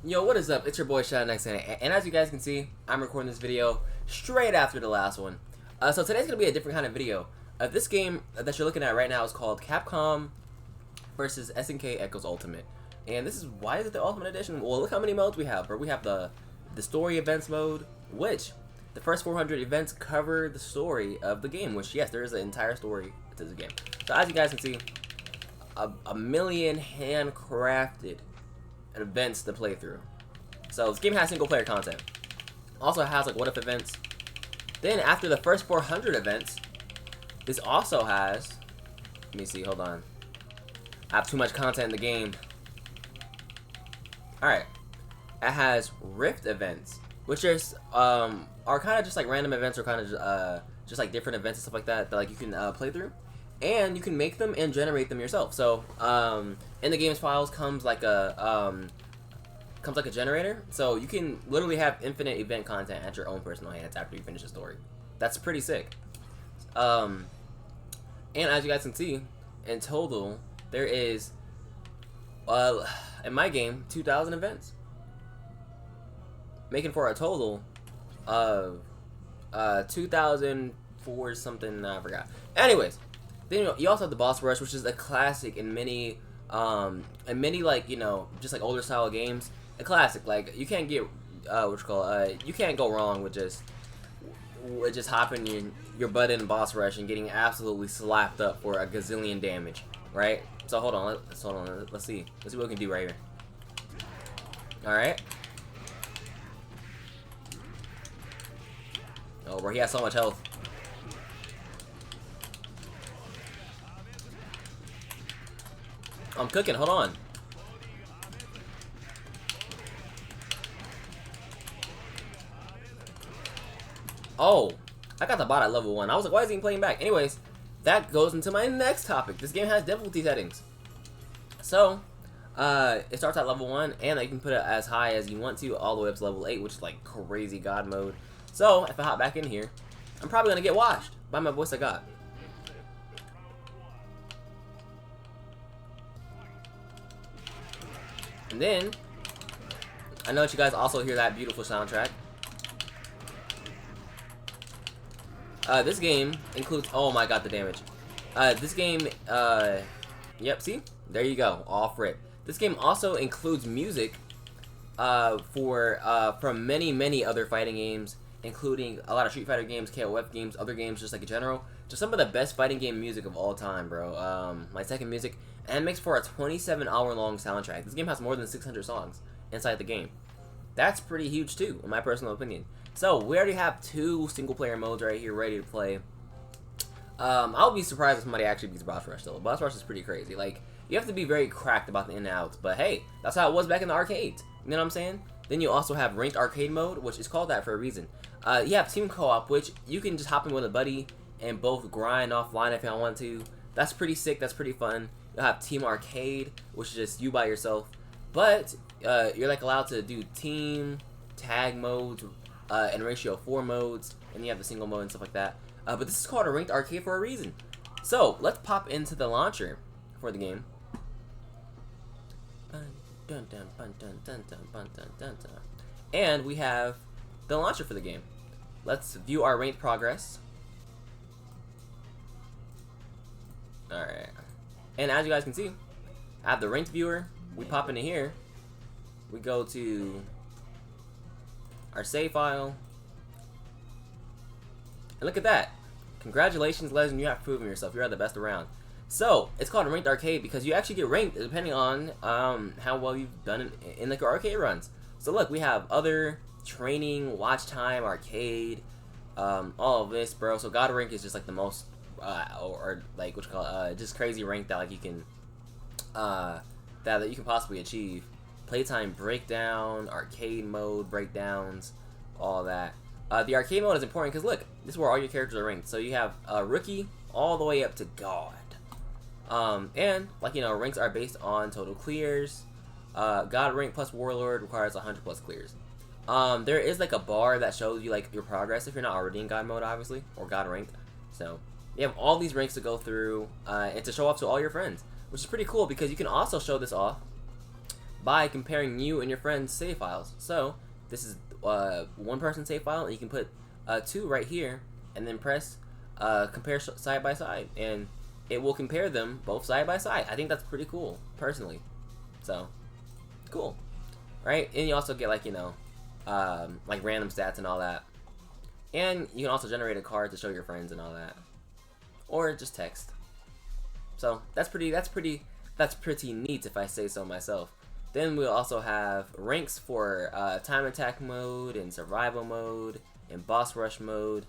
Yo, what is up? It's your boy Hadouken, and as you guys can see, I'm recording this video straight after the last one. So today's gonna be a different kind of video. This game that you're looking at right now is called Capcom Vs Snk Echoes Ultimate, and this is why is it the Ultimate Edition? Well, look how many modes we have, bro. We have the story events mode, which the first 400 events cover the story of the game. Which yes, there is an entire story to the game. So as you guys can see, a million handcrafted events to play through. So this game has single player content. Also has like what if events. Then after the first 400 events, this also has, let me see, hold on. I have too much content in the game. Alright. It has rift events, which is are kind of just like random events, or kind of just like different events and stuff like that like you can play through. And you can make them and generate them yourself. So in the game's files comes like a generator. So you can literally have infinite event content at your own personal hands after you finish the story. That's pretty sick. And as you guys can see, in total there is in my game 2,000 events, making for a total of 2,004 something. I forgot. Anyways. Then you also have the boss rush, which is a classic in many like, you know, just like older style games. A classic, like you can't get you can't go wrong with just hopping your butt in boss rush and getting absolutely slapped up for a gazillion damage, right? So hold on, let's see what we can do right here. All right. Oh, bro, he has so much health. I'm cooking, hold on. Oh, I got the bot at level 1. I was like, why is he playing back? Anyways, that goes into my next topic. This game has difficulty settings. So, it starts at level 1, and you can put it as high as you want to, all the way up to level 8, which is like crazy god mode. So, if I hop back in here, I'm probably gonna get washed by my voice I got. And then, I know that you guys also hear that beautiful soundtrack. This game includes, oh my god, the damage. This game, yep, see? There you go, off rip. This game also includes music from many other fighting games, including a lot of Street Fighter games, KOF games, other games just like in general. Just some of the best fighting game music of all time, bro. My second music. And it makes for a 27-hour long soundtrack. This game has more than 600 songs inside the game. That's pretty huge too, in my personal opinion. So we already have 2 single-player modes right here ready to play. I'll be surprised if somebody actually beats Boss Rush though. Boss Rush is pretty crazy. Like, you have to be very cracked about the in and outs. But hey, that's how it was back in the arcades. You know what I'm saying? Then you also have ranked arcade mode, which is called that for a reason. You have team co-op, which you can just hop in with a buddy and both grind offline if y'all want to. That's pretty sick. That's pretty fun. You'll have team arcade, which is just you by yourself. But you're like allowed to do team, tag modes, and ratio 4 modes, and you have the single mode and stuff like that. But this is called a ranked arcade for a reason. So let's pop into the launcher for the game. And we have the launcher for the game. Let's view our ranked progress. Alright. And as you guys can see, I have the ranked viewer. We pop into here. We go to our save file. And look at that. Congratulations, Legend. You have proven yourself. You're the best around. So, it's called a ranked arcade because you actually get ranked depending on how well you've done in like your arcade runs. So look, we have other, training, watch time, arcade, all of this, bro. So God rank is just like the most or like what you call just crazy rank that like you can that you can possibly achieve. Playtime breakdown, arcade mode breakdowns, all that. The arcade mode is important because look, this is where all your characters are ranked. So you have rookie all the way up to god. And like, you know, ranks are based on total clears. God rank plus warlord requires 100 plus clears. There is like a bar that shows you like your progress if you're not already in god mode, obviously, or god rank. So you have all these ranks to go through and to show off to all your friends, which is pretty cool because you can also show this off by comparing you and your friends' save files. So this is one person save file, and you can put 2 right here, and then press compare side by side, and it will compare them both side by side. I think that's pretty cool, personally. So cool, right? And you also get like, you know, like random stats and all that, and you can also generate a card to show your friends and all that, or just text. So that's pretty neat, if I say so myself. Then we'll also have ranks for time attack mode and survival mode and boss rush mode.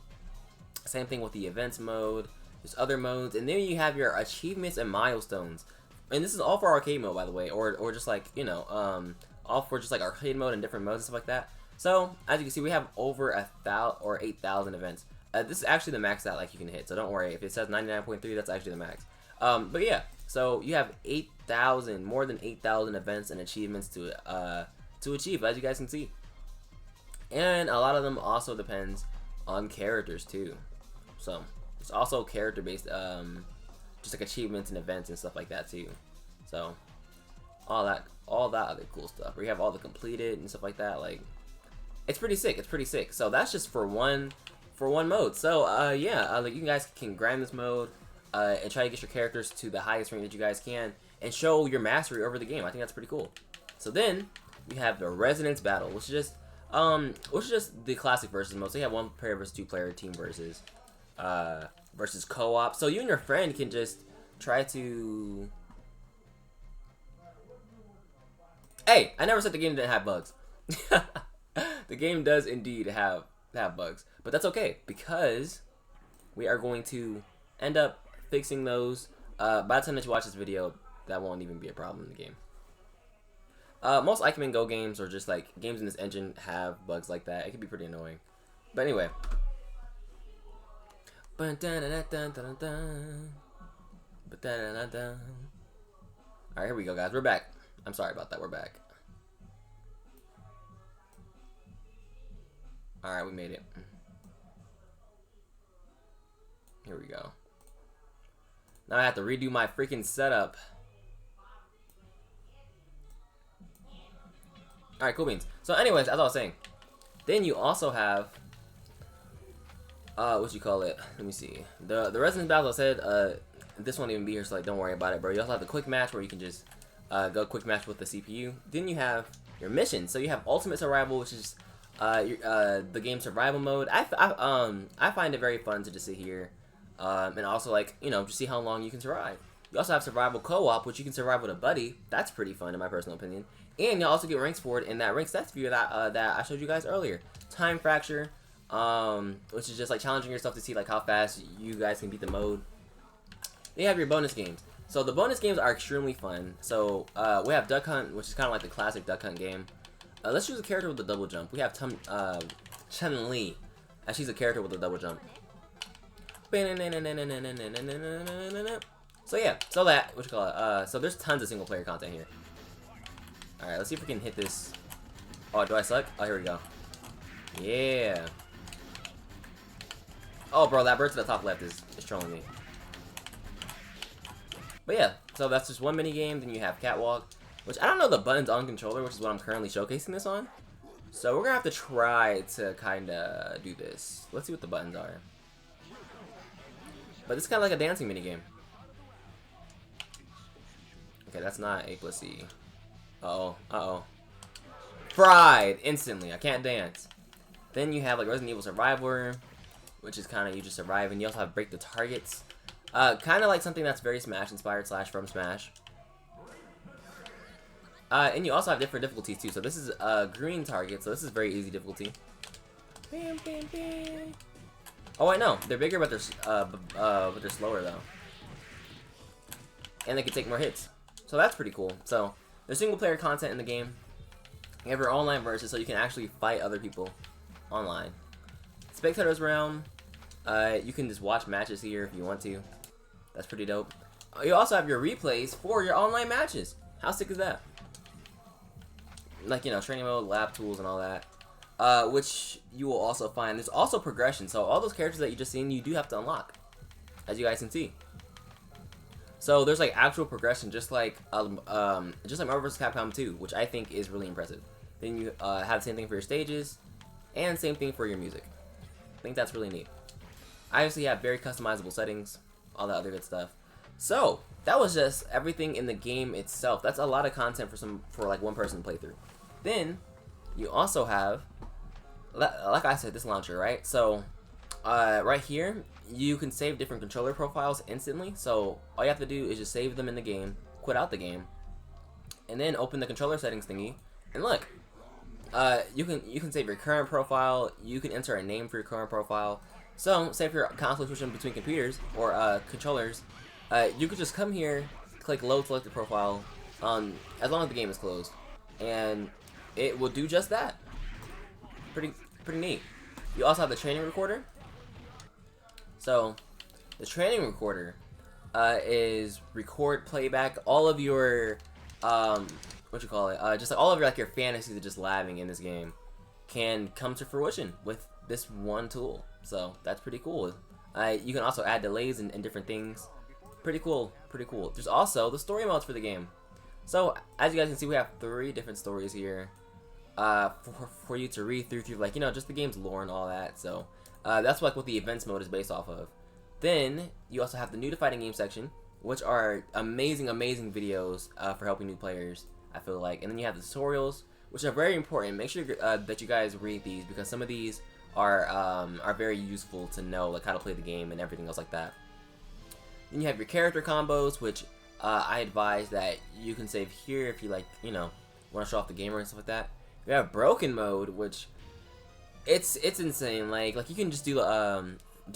Same thing with the events mode. There's other modes, and then you have your achievements and milestones. And this is all for arcade mode, by the way, or just like, you know, all for just like arcade mode and different modes and stuff like that. So as you can see, we have over 1,000 or 8,000 events. This is actually the max out like you can hit, so don't worry. If it says 99.3, that's actually the max. But yeah, so you have 8,000, more than 8,000 events and achievements to achieve, as you guys can see. And a lot of them also depends on characters too. So it's also character based, just like achievements and events and stuff like that too. So all that other cool stuff. We have all the completed and stuff like that. Like, it's pretty sick. It's pretty sick. So that's just for one mode. So yeah, like you guys can grind this mode and try to get your characters to the highest rank that you guys can and show your mastery over the game. I think that's pretty cool. So then we have the Resonance Battle, which is just the classic versus mode. So you have 1 player versus 2 player team versus co-op. So you and your friend can just try to. Hey, I never said the game didn't have bugs. The game does indeed have bugs, but that's okay because we are going to end up fixing those. By the time that you watch this video, that won't even be a problem in the game. Most Ikemen GO games, or just like games in this engine, have bugs like that. It can be pretty annoying. But anyway. Alright, here we go, guys. We're back. I'm sorry about that. We're back. Alright, we made it. Here we go. Now I have to redo my freaking setup. Alright, cool beans. So anyways, as I was saying, then you also have what you call it? Let me see. The Resonance Battle, I said, this won't even be here, so like don't worry about it, bro. You also have the quick match where you can just go quick match with the CPU. Then you have your mission. So you have Ultimate Survival, which is the game survival mode. I find it very fun to just sit here and also, like, you know, just see how long you can survive. You also have survival co-op, which you can survive with a buddy. That's pretty fun in my personal opinion. And you also get ranks for it in that rank stats view that I showed you guys earlier. Time Fracture, which is just like challenging yourself to see like how fast you guys can beat the mode. Then you have your bonus games. So the bonus games are extremely fun. So we have Duck Hunt, which is kind of like the classic Duck Hunt game. Let's choose a character with the double jump. We have Chun-Li, and she's a character with a double jump. So yeah, so that, what you call it? So there's tons of single player content here. All right, let's see if we can hit this. Oh, do I suck? Oh, here we go. Yeah. Oh, bro, that bird to the top left is trolling me. But yeah, so that's just one mini game. Then you have Catwalk, which I don't know the buttons on controller, which is what I'm currently showcasing this on. So we're gonna have to try to kind of do this. Let's see what the buttons are. But it's kind of like a dancing mini game. Okay, that's not A plus C. Uh-oh, uh-oh. Fried instantly. I can't dance. Then you have like Resident Evil Survivor, which is kind of you just survive, and you also have Break the Targets. Kind of like something that's very Smash inspired / from Smash. And you also have different difficulties too. So this is green target, so this is very easy difficulty. Bam, bam, bam. Oh wait, no, they're bigger, but they're slower though, and they can take more hits. So that's pretty cool. So there's single player content in the game. You have your online versus, so you can actually fight other people online. Spectator's Realm. You can just watch matches here if you want to. That's pretty dope. You also have your replays for your online matches. How sick is that? Like, you know, training mode, lab tools, and all that. Which you will also find. There's also progression. So all those characters that you just seen, you do have to unlock, as you guys can see. So there's like actual progression, just like Marvel vs. Capcom 2, which I think is really impressive. Then you have the same thing for your stages, and same thing for your music. I think that's really neat. I obviously have very customizable settings, all that other good stuff. So that was just everything in the game itself. That's a lot of content for like one person to play through. Then you also have, like I said, this launcher, right? So right here, you can save different controller profiles instantly. So all you have to do is just save them in the game, quit out the game, and then open the controller settings thingy. And look, you can save your current profile. You can enter a name for your current profile. So say if you're constantly switching between computers or controllers, you could just come here, click load selected profile, as long as the game is closed, and it will do just that. Pretty neat. You also have the training recorder. So the training recorder is record, playback all of your just like all of your your fantasies of just laughing in this game can come to fruition with this one tool. So that's pretty cool. You can also add delays and different things. Pretty cool. There's also the story modes for the game. So as you guys can see, we have 3 different stories here for you to read through like, you know, just the game's lore and all that. So that's like what the events mode is based off of. Then you also have the new to fighting game section, which are amazing videos for helping new players, I feel like. And then you have the tutorials, which are very important. Make sure that you guys read these, because some of these are very useful to know, like how to play the game and everything else like that. Then you have your character combos, which I advise that you can save here if you like, you know, want to show off the gamer and stuff like that. You have broken mode, which it's insane. Like you can just do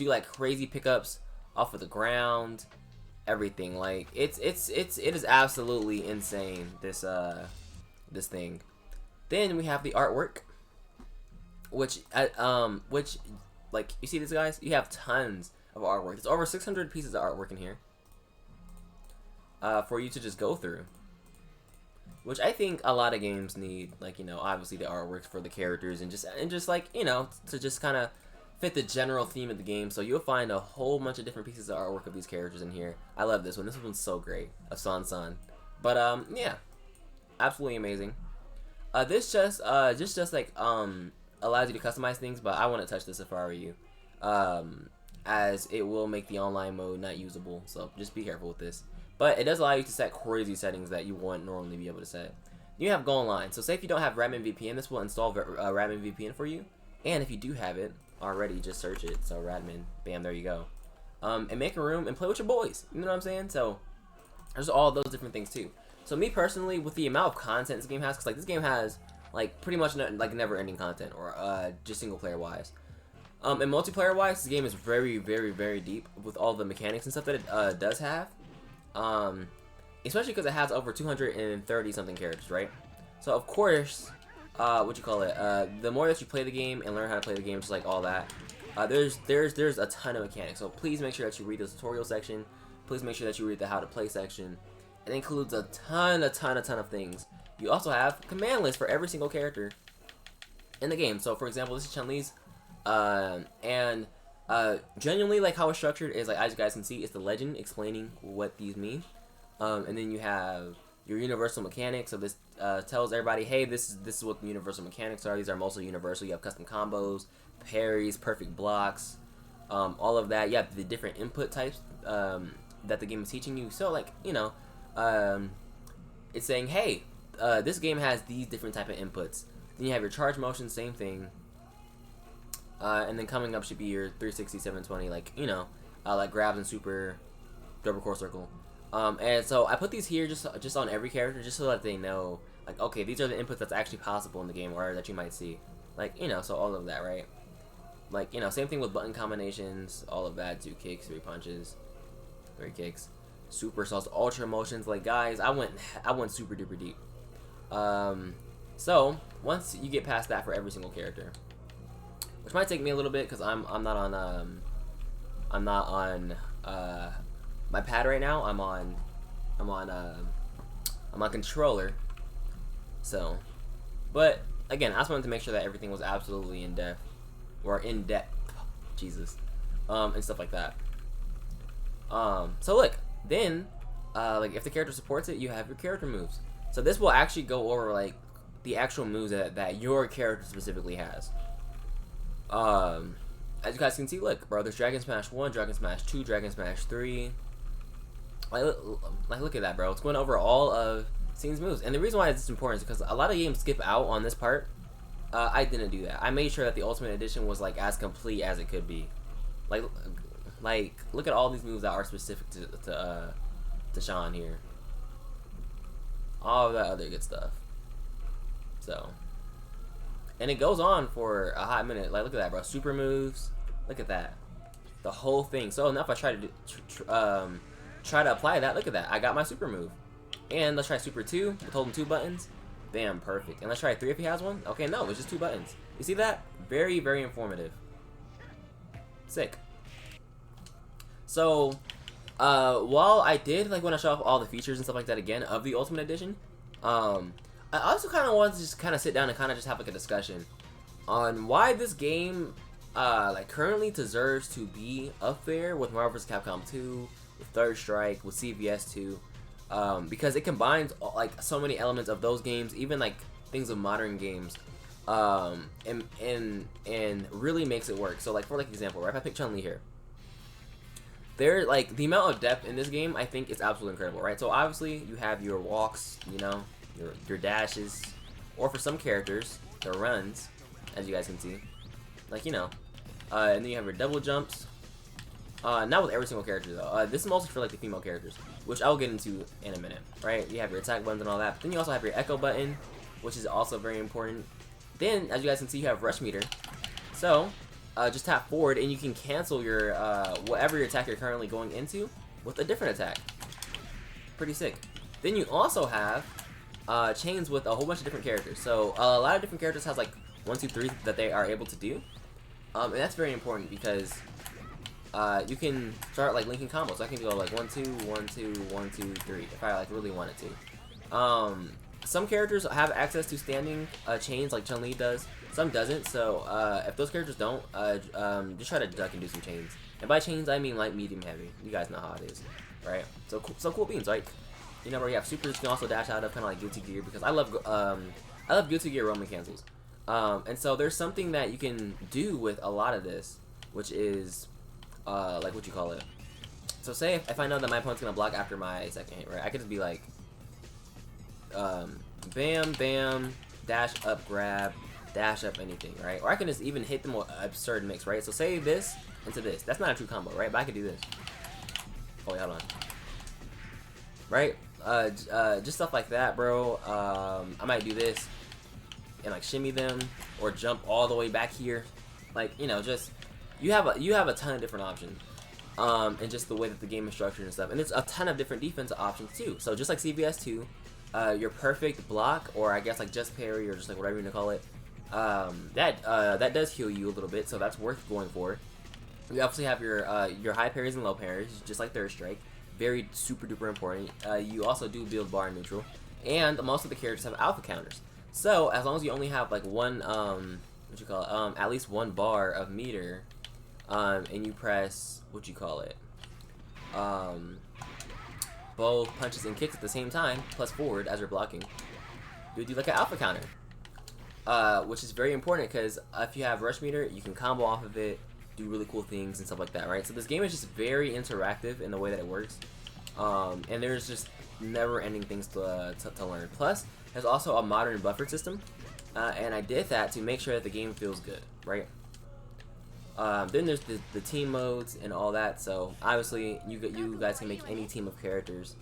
like crazy pickups off of the ground, everything. Like it is absolutely insane, this thing. Then we have the artwork, which like you see this, guys, you have tons of artwork. There's over 600 pieces of artwork in here for you to just go through, which I think a lot of games need. Like, you know, obviously the artworks for the characters and just like, you know, to just kind of fit the general theme of the game. So you'll find a whole bunch of different pieces of artwork of these characters in here. I love this one. This one's so great, of San. But yeah, absolutely amazing. This just like allows you to customize things, but I wouldn't touch this if I were you, as it will make the online mode not usable. So just be careful with this. But it does allow you to set crazy settings that you wouldn't normally be able to set. You have Go Online. So say if you don't have Radman VPN, this will install Radman VPN for you. And if you do have it already, just search it. So Radman, bam, there you go. And make a room and play with your boys. You know what I'm saying? So there's all those different things too. So me personally, with the amount of content this game has, because like this game has like pretty much like never-ending content, or just single player wise. And multiplayer wise, this game is very deep with all the mechanics and stuff that it does have. Especially because it has over 230 something characters, right? So of course, the more that you play the game and learn how to play the game, just like all that, there's a ton of mechanics. So please make sure that you read the tutorial section. Please make sure that you read the how to play section. It includes a ton of things. You also have command lists for every single character in the game. So for example, this is Chun-Li's, and genuinely, like how it's structured is like, as you guys can see, it's the legend explaining what these mean. And then you have your universal mechanics. So this tells everybody, hey, this is what the universal mechanics are. These are mostly universal. You have custom combos, parries, perfect blocks, all of that. You have the different input types that the game is teaching you. So like, you know, it's saying, hey, this game has these different type of inputs. Then you have your charge motion, same thing. And then coming up should be your 360, 720, like, you know, like grabs and super, double core circle. And so I put these here just on every character, just so that they know, like, okay, these are the inputs that's actually possible in the game, or that you might see. Like, you know, so all of that, right? Like, you know, same thing with button combinations, all of that, 2 kicks, 3 punches, 3 kicks, super sauce, ultra motions. Like, guys, I went super duper deep. So once you get past that for every single character, which might take me a little bit because I'm not on my pad right now. I'm on controller. So, but again, I just wanted to make sure that everything was absolutely in depth, Jesus, and stuff like that. So look, then like if the character supports it, you have your character moves. So this will actually go over like the actual moves that your character specifically has. As you guys can see, look, bro, there's Dragon Smash 1, Dragon Smash 2, Dragon Smash 3. Like look at that, bro. It's going over all of Scene's moves. And the reason why it's important is because a lot of games skip out on this part. I didn't do that. I made sure that the Ultimate Edition was like as complete as it could be. Like look at all these moves that are specific to Sean here. All of that other good stuff. So, and it goes on for a hot minute. Like look at that, bro. Super moves. Look at that. The whole thing. So now if I try to try to apply that, look at that. I got my super move. And let's try super 2 with holding 2 buttons. Bam, perfect. And let's try 3 if he has one. Okay, no, it's just 2 buttons. You see that? Very, very informative. Sick. So, while I did like want to show off all the features and stuff like that again of the Ultimate Edition, I also kind of wanted to just kind of sit down and kind of just have like a discussion on why this game like currently deserves to be up there with Marvel vs. Capcom 2, with Third Strike, with CVS2. Because it combines like so many elements of those games, even like things of modern games, and really makes it work. So like for like example, right? If I pick Chun-Li here, there like the amount of depth in this game I think is absolutely incredible, right? So obviously you have your walks, you know, your dashes, or for some characters, their runs, as you guys can see, like you know, and then you have your double jumps. Not with every single character though. This is mostly for like the female characters, which I will get into in a minute, right? You have your attack buttons and all that, but then you also have your echo button, which is also very important. Then, as you guys can see, you have rush meter. So, just tap forward and you can cancel your, whatever your attack you're currently going into with a different attack. Pretty sick. Then you also have, chains with a whole bunch of different characters. So, a lot of different characters has like 1, 2, 3 that they are able to do. And that's very important because you can start like linking combos. I can go like 1, 2, 1, 2, 1, 2, 3 if I like really wanted to. Some characters have access to standing chains like Chun-Li does. Some doesn't. So if those characters don't, just try to duck and do some chains. And by chains I mean light, medium, heavy. You guys know how it is, right? So cool beans, right? You know where you have supers you can also dash out of, kind of like Guilty Gear, because I love Guilty Gear Roman cancels. And so there's something that you can do with a lot of this, which is like what you call it. So say if I know that my opponent's gonna block after my second hit, right? I could just be like, bam, bam, dash up, grab, dash up, anything, right? Or I can just even hit them with absurd mix, right? So say this into this. That's not a true combo, right? But I could do this. Oh wait, hold on. Right? Just stuff like that, bro. I might do this and like shimmy them or jump all the way back here, like you know, just. You have a ton of different options, and just the way that the game is structured and stuff. And there's a ton of different defensive options too. So just like CVS2, your perfect block, or I guess like just parry, or just like whatever you want to call it, that does heal you a little bit. So that's worth going for. You obviously have your high parries and low parries, just like Third Strike. Very super duper important. You also do build bar neutral, and most of the characters have alpha counters. So as long as you only have like one what you call it, at least 1 bar of meter. And you press, what you call it, both punches and kicks at the same time, plus forward as you're blocking, you'll do like an alpha counter, which is very important because if you have rush meter, you can combo off of it, do really cool things and stuff like that, right? So this game is just very interactive in the way that it works, and there's just never-ending things to learn. Plus, there's also a modern buffer system, and I did that to make sure that the game feels good, right? Then there's the team modes and all that. So obviously you guys can make any team of characters,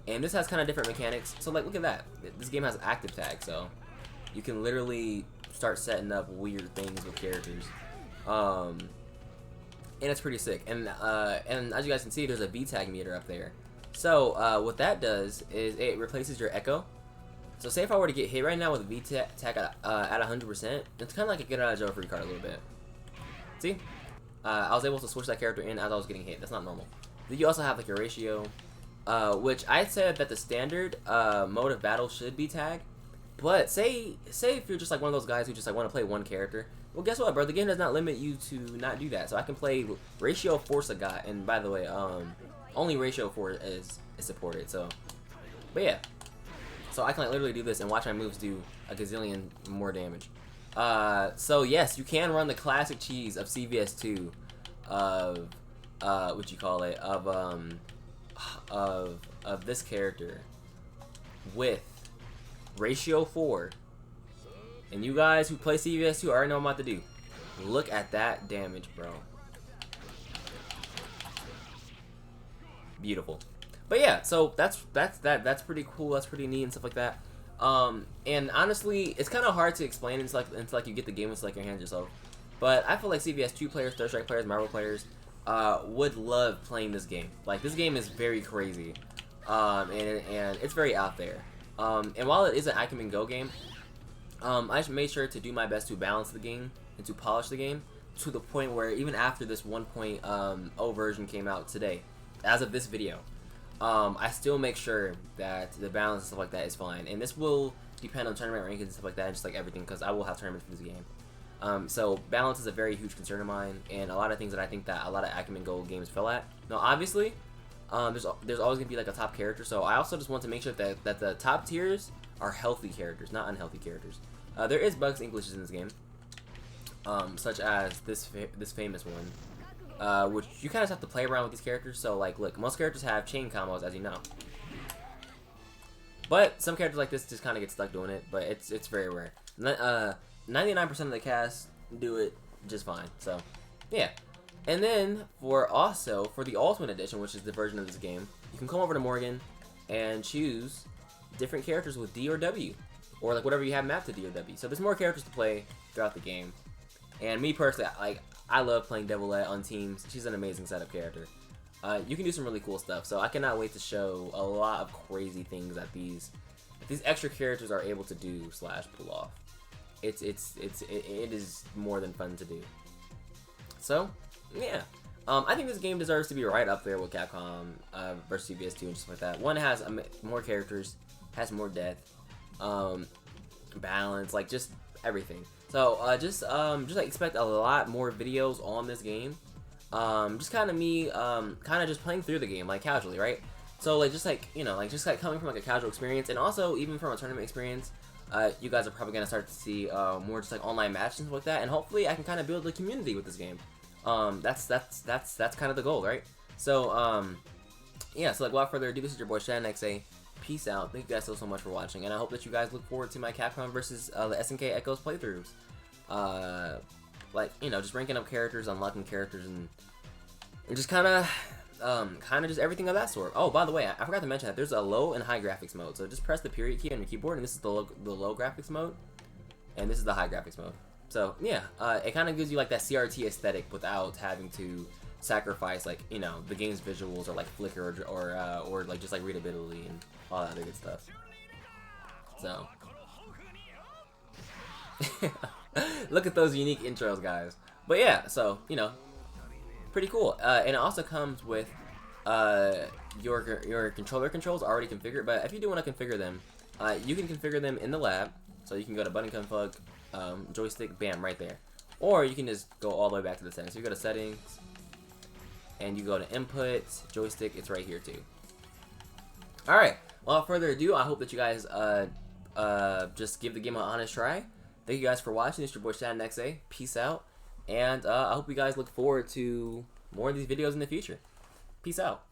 and this has kind of different mechanics. So like look at that. This game has active tag, so you can literally start setting up weird things with characters, and it's pretty sick. And as you guys can see, there's a V tag meter up there. So what that does is it replaces your echo. So say if I were to get hit right now with a V tag at 100%, it's kind of like a get out of jail free card a little bit. See? I was able to switch that character in as I was getting hit. That's not normal. Then you also have like your ratio, which I said that the standard mode of battle should be tag. But say if you're just like one of those guys who just like want to play one character, well guess what, bro? The game does not limit you to not do that. So I can play ratio force a guy. And by the way, only ratio 4 is is supported. So, but yeah, so I can like literally do this and watch my moves do a gazillion more damage. So yes, you can run the classic cheese of CVS2 of what you call it, of this character with ratio 4. And you guys who play CVS2 already know what I'm about to do. Look at that damage, bro. Beautiful. But yeah, so that's pretty cool. That's pretty neat and stuff like that. And honestly, it's kind of hard to explain until like you get the game into like your hands yourself. But I feel like CVS2 players, Third Strike players, Marvel players would love playing this game. Like, this game is very crazy, and it's very out there. And while it is an Ikemen GO game, I made sure to do my best to balance the game and to polish the game to the point where even after this 1.0 version came out today, as of this video, I still make sure that the balance and stuff like that is fine. And this will depend on tournament rankings and stuff like that, and just like everything, because I will have tournaments for this game. So balance is a very huge concern of mine, and a lot of things that I think that a lot of Ikemen GO games fell at. Now, obviously, there's always gonna be like a top character, so I also just want to make sure that the top tiers are healthy characters, not unhealthy characters. There is bugs and glitches in this game, such as this famous one, which you kind of have to play around with these characters. So like, look, most characters have chain combos, as you know, but some characters like this just kind of get stuck doing it. But it's very rare. 99% of the cast do it just fine. So yeah. And then for the Ultimate Edition, which is the version of this game, you can come over to Morgan and choose different characters with D or W, or like whatever you have mapped to D or W. So there's more characters to play throughout the game. And me personally, I love playing Devilette on teams. She's an amazing setup character. You can do some really cool stuff. So I cannot wait to show a lot of crazy things that these extra characters are able to do / pull off. It is more than fun to do. So yeah, I think this game deserves to be right up there with Capcom vs CVS2 and just like that. One has more characters, has more depth, balance, like just everything. So just like expect a lot more videos on this game. Just kind of me, kind of just playing through the game like casually, right? So like just like, you know, like just like coming from like a casual experience, and also even from a tournament experience. You guys are probably gonna start to see more just like online matches and stuff like that, and hopefully I can kind of build a community with this game. That's kind of the goal, right? So yeah. So like without further ado, this is your boy SnK. Peace out. Thank you guys so much for watching, and I hope that you guys look forward to my Capcom vs the SNK Echoes playthroughs. Like, you know, just ranking up characters, unlocking characters, and just kind of just everything of that sort. Oh, by the way, I forgot to mention that there's a low and high graphics mode. So just press the period key on your keyboard, and this is the low graphics mode, and this is the high graphics mode. So yeah, it kind of gives you like that CRT aesthetic without having to sacrifice, like, you know, the game's visuals or like flicker or like just like readability and all that other good stuff. So look at those unique intros, guys. But yeah, so, you know, pretty cool. And it also comes with your controller controls already configured. But if you do want to configure them, you can configure them in the lab. So you can go to button config, joystick, bam, right there. Or you can just go all the way back to the settings. So you go to settings, and you go to input, joystick, it's right here too. Alright, without further ado, I hope that you guys just give the game an honest try. Thank you guys for watching. It's your boy SnK. Peace out. And I hope you guys look forward to more of these videos in the future. Peace out.